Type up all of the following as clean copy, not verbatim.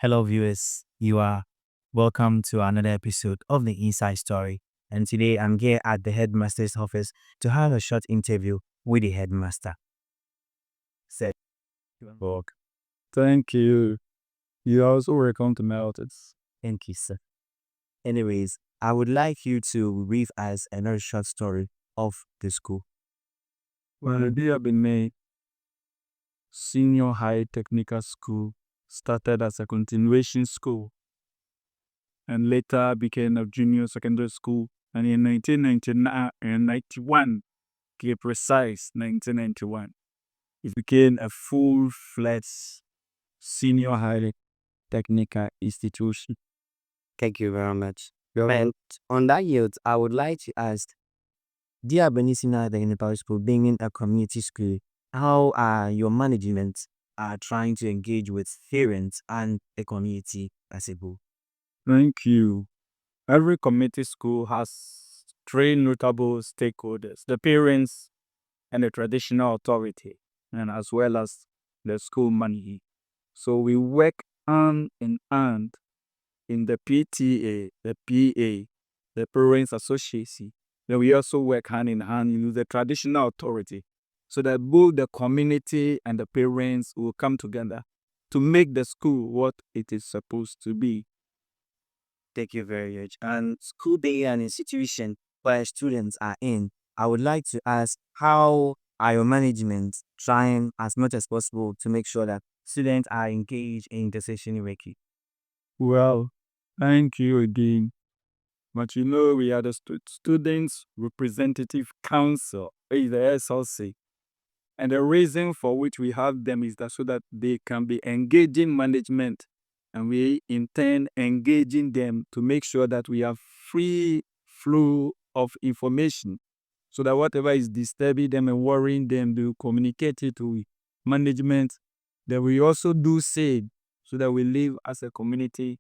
Hello, viewers. You are welcome to another episode of the Inside Story. And today I'm here at the headmaster's office to have a short interview with the headmaster. Said, Book. Thank you. You also welcome to my office. thank you, sir. Anyways, I would like you to read us another short story of the school. Well, Diabene Senior High Technical School started as a continuation school and later became a junior secondary school. And in 1999 and 91, to be precise, 1991, it became a full-fledged senior high technical institution. Thank you very much. And on that note, I would like to ask, Diabene Senior Technical School being in a community school, how are your management trying to engage with parents and the community as a whole? Thank you. Every community school has three notable stakeholders: the parents and the traditional authority, and as well as the school money. So we work hand in hand in the PTA, the PA, the Parents Association. Then we also work hand in hand with the traditional authority so that both the community and the parents will come together to make the school what it is supposed to be. Thank you very much. And school being an institution where students are in, I would like to ask, how are your management trying as much as possible to make sure that students are engaged in decision making? Well, thank you again. But we are the Students Representative Council, the SLC. And the reason for which we have them is that so that they can be engaging management, and we intend engaging them to make sure that we have free flow of information so that whatever is disturbing them and worrying them, they will communicate it to management. Then we also do same so that we live as a community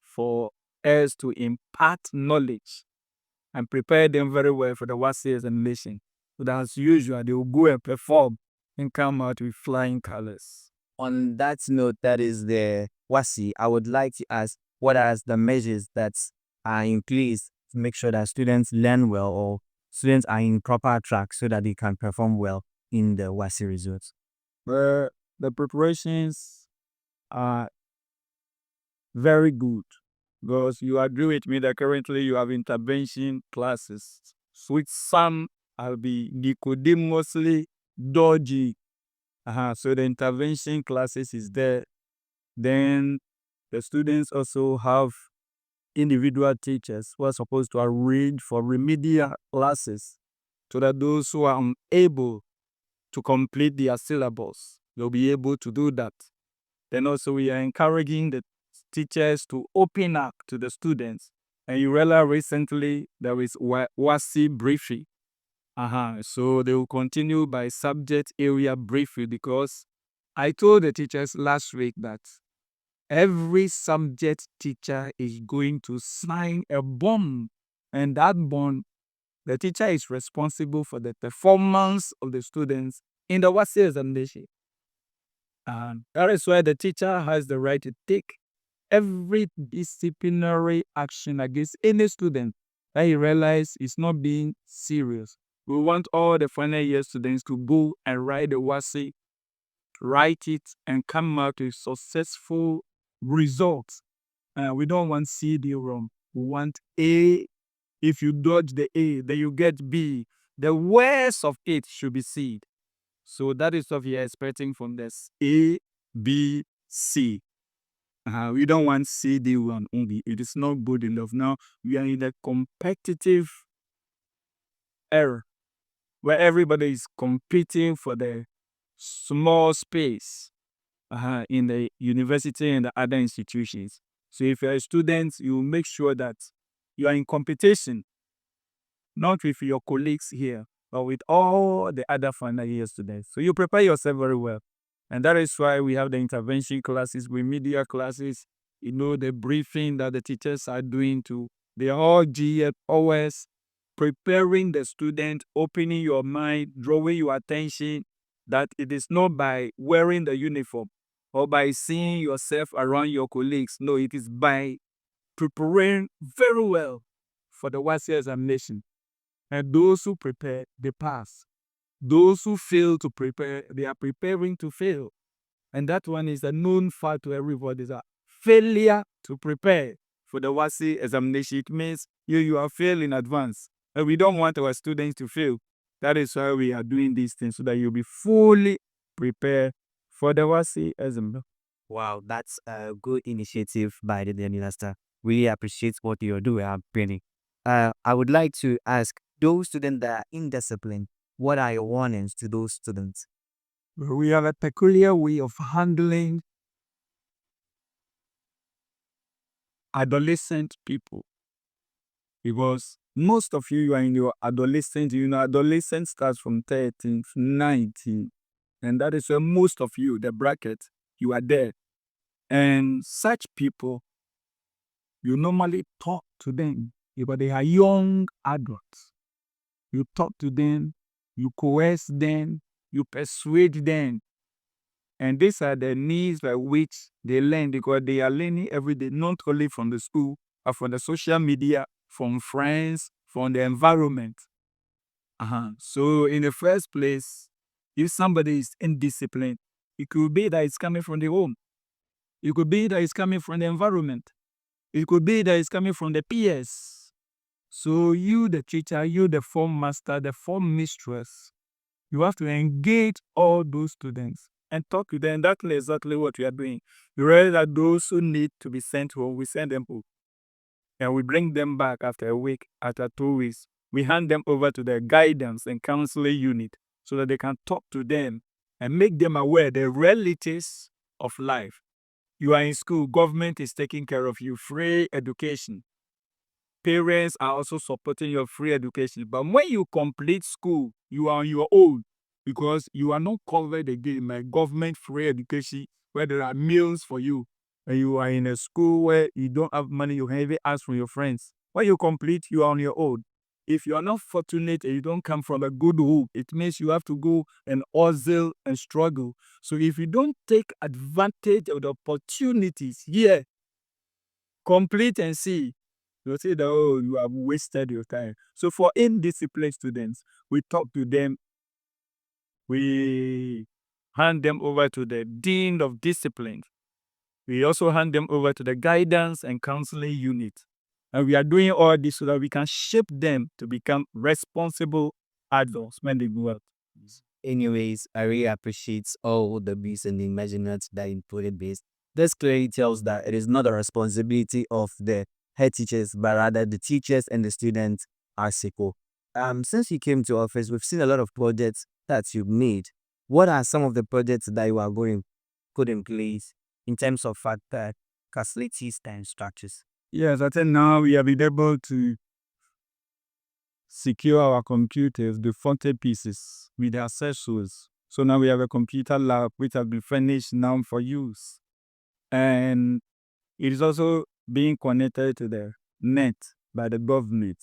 for us to impart knowledge and prepare them very well for the WASI examination. So that as usual, they will go and perform and come out with flying colors. On that note, that is the WASI, I would like to ask, what are the measures that are in place to make sure that students learn well or students are in proper track so that they can perform well in the WASI results? Where the preparations are very good, because you agree with me that currently you have intervention classes, which some will be nicodemously dodgy. So the intervention classes is there. Then the students also have individual teachers who are supposed to arrange for remedial classes so that those who are unable to complete their syllabus, they'll be able to do that. Then also we are encouraging the teachers to open up to the students. And you realize recently there is WASI briefing. So they will continue by subject area briefing, because I told the teachers last week that every subject teacher is going to sign a bond, and that bond, the teacher is responsible for the performance of the students in the WASI examination. And that is why the teacher has the right to take every disciplinary action against any student that he realizes is not being serious. We want all the final year students to go and write the WASI, write it, and come out with successful results. We don't want C, D wrong. We want A. If you dodge the A, then you get B. The worst of it should be C. So that is what we are expecting from this A, B, C. We don't want C, D one only. It is not good enough. Now we are in a competitive era where everybody is competing for the small space in the university and the other institutions. So if you're a student, you make sure that you are in competition, not with your colleagues here, but with all the other final year students. So you prepare yourself very well. And that is why we have the intervention classes, remedial classes, the briefing that the teachers are doing to the all GFOS, preparing the student, opening your mind, drawing your attention that it is not by wearing the uniform, or by seeing yourself around your colleagues. No, it is by preparing very well for the WASI examination. And those who prepare, they pass. Those who fail to prepare, they are preparing to fail. And that one is a known fact to everybody, that failure to prepare for the WASI examination, it means you are failed in advance. And we don't want our students to fail. That is why we are doing these things, so that you'll be fully prepared for the WASI exam. Wow, that's a good initiative by the University. Really appreciate what you're doing, Penny. I would like to ask those students that are indisciplined, what are your warnings to those students? We have a peculiar way of handling adolescent people, because most of you are in your adolescent. Adolescence starts from 13 to 19, and that is where most of you, the bracket, you are there. And such people, you normally talk to them because they are young adults. You talk to them, you coerce them, you persuade them. And these are the needs by which they learn, because they are learning every day, not only from the school, but from the social media, from friends, from the environment. So in the first place, if somebody is indisciplined, it could be that it's coming from the home. It could be that it's coming from the environment. It could be that it's coming from the peers. So you, the teacher, you, the form master, the form mistress, you have to engage all those students and talk to them. That's exactly what we are doing. We realize that those who need to be sent home, we send them home. And we bring them back after a week, after 2 weeks. We hand them over to the guidance and counseling unit so that they can talk to them and make them aware the realities of life. You are in school, government is taking care of you, free education. Parents are also supporting your free education. But when you complete school, you are on your own, because you are not covered again by government free education, where there are meals for you. And you are in a school where you don't have money, you can even ask from your friends. When you complete, you are on your own. If you are not fortunate and you don't come from a good home, it means you have to go and hustle and struggle. So if you don't take advantage of the opportunities here, complete and see, you'll say that, oh, you have wasted your time. So for indisciplined students, we talk to them, we hand them over to the dean of discipline. We also hand them over to the guidance and counseling unit. And we are doing all this so that we can shape them to become responsible adults when they grow up. Anyways, I really appreciate all the beats and the measurements that you put in this. This clearly tells that it is not a responsibility of the head teachers, but rather the teachers and the students are equal. Since you came to office, we've seen a lot of projects that you've made. What are some of the projects that you are going to put in place in terms of facilities and structures? Yes, I think now we have been able to secure our computers, the front-end pieces, with the accessories. So now we have a computer lab which has been furnished now for use. And it is also being connected to the net by the government.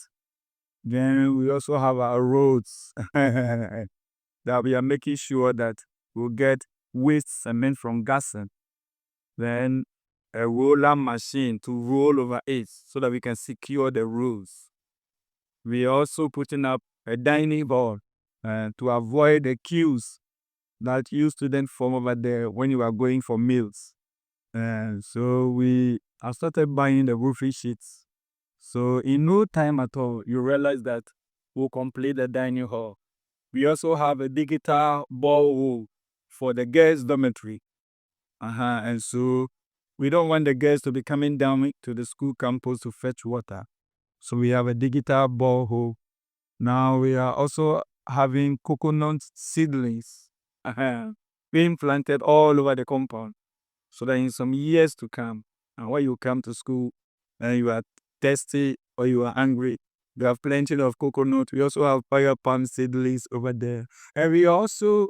Then we also have our roads that we are making sure that we'll get waste cement from Gassen. Then a roller machine to roll over it so that we can secure the roads. We are also putting up a dining hall to avoid the queues that you students form over there when you are going for meals. So we have started buying the roofing sheets. So in no time at all, you realize that we'll complete the dining hall. We also have a digital borehole for the girls' dormitory. And so we don't want the girls to be coming down to the school campus to fetch water. So we have a digital borehole. Now we are also having coconut seedlings being planted all over the compound, so that in some years to come, and when you come to school and you are thirsty or you are hungry, you have plenty of coconut. We also have fire palm seedlings over there. And we are also